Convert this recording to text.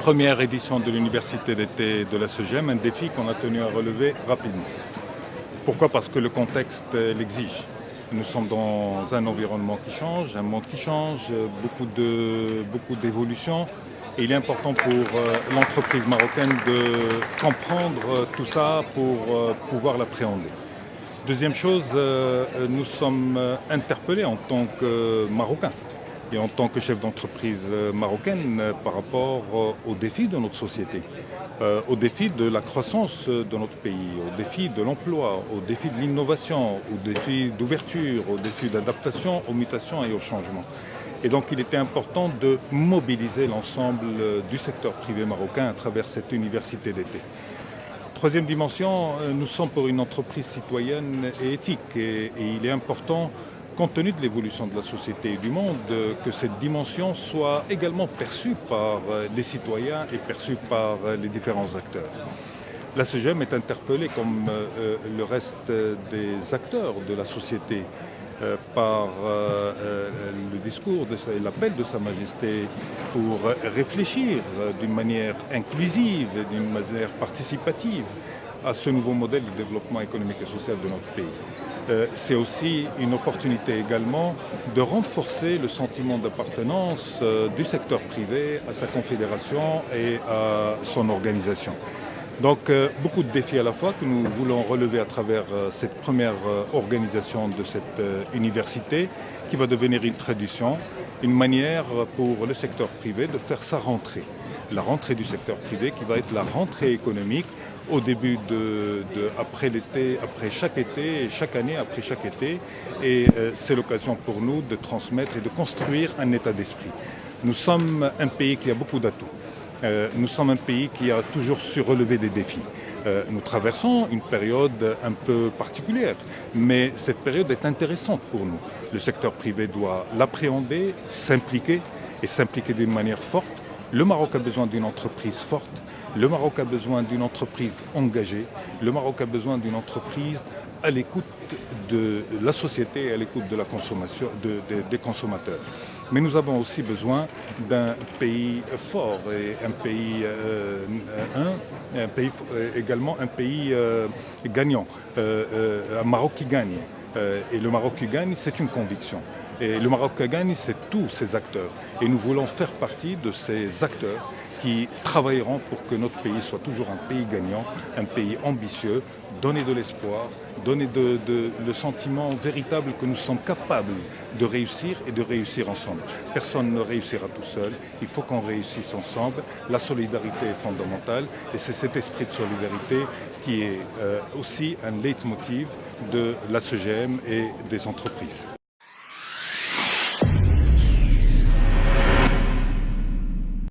Première édition de l'université d'été de la SEGEM, un défi qu'on a tenu à relever rapidement. Pourquoi? Parce que le contexte l'exige. Nous sommes dans un environnement qui change, un monde qui change, beaucoup d'évolutions. Et il est important pour l'entreprise marocaine de comprendre tout ça pour pouvoir l'appréhender. Deuxième chose, nous sommes interpellés en tant que Marocains et en tant que chef d'entreprise marocaine par rapport aux défis de notre société, aux défis de la croissance de notre pays, aux défis de l'emploi, aux défis de l'innovation, aux défis d'ouverture, aux défis d'adaptation, aux mutations et aux changements. Et donc il était important de mobiliser l'ensemble du secteur privé marocain à travers cette université d'été. Troisième dimension, nous sommes pour une entreprise citoyenne et éthique et il est important, compte tenu de l'évolution de la société et du monde, que cette dimension soit également perçue par les citoyens et perçue par les différents acteurs. La SEGEM est interpellée, comme le reste des acteurs de la société, par le discours et l'appel de Sa Majesté pour réfléchir d'une manière inclusive et d'une manière participative à ce nouveau modèle de développement économique et social de notre pays. C'est aussi une opportunité également de renforcer le sentiment d'appartenance du secteur privé à sa confédération et à son organisation. Donc beaucoup de défis à la fois que nous voulons relever à travers cette première organisation de cette université qui va devenir une tradition, une manière pour le secteur privé de faire sa rentrée. La rentrée du secteur privé qui va être la rentrée économique au début après l'été, après chaque été, et chaque année après chaque été. Et c'est l'occasion pour nous de transmettre et de construire un état d'esprit. Nous sommes un pays qui a beaucoup d'atouts. Nous sommes un pays qui a toujours su relever des défis. Nous traversons une période un peu particulière, mais cette période est intéressante pour nous. Le secteur privé doit l'appréhender, s'impliquer et s'impliquer d'une manière forte. Le Maroc a besoin d'une entreprise forte, le Maroc a besoin d'une entreprise engagée, le Maroc a besoin d'une entreprise à l'écoute de la société, à l'écoute de la consommation, des consommateurs. Mais nous avons aussi besoin d'un pays fort et un pays également un pays gagnant, un Maroc qui gagne. Et le Maroc qui gagne, c'est une conviction. Et le Maroc qui gagne, c'est tous ces acteurs. Et nous voulons faire partie de ces acteurs qui travailleront pour que notre pays soit toujours un pays gagnant, un pays ambitieux, donner de l'espoir, donner le sentiment véritable que nous sommes capables de réussir et de réussir ensemble. Personne ne réussira tout seul, il faut qu'on réussisse ensemble. La solidarité est fondamentale et c'est cet esprit de solidarité qui est aussi un leitmotiv de la SEGEM et des entreprises.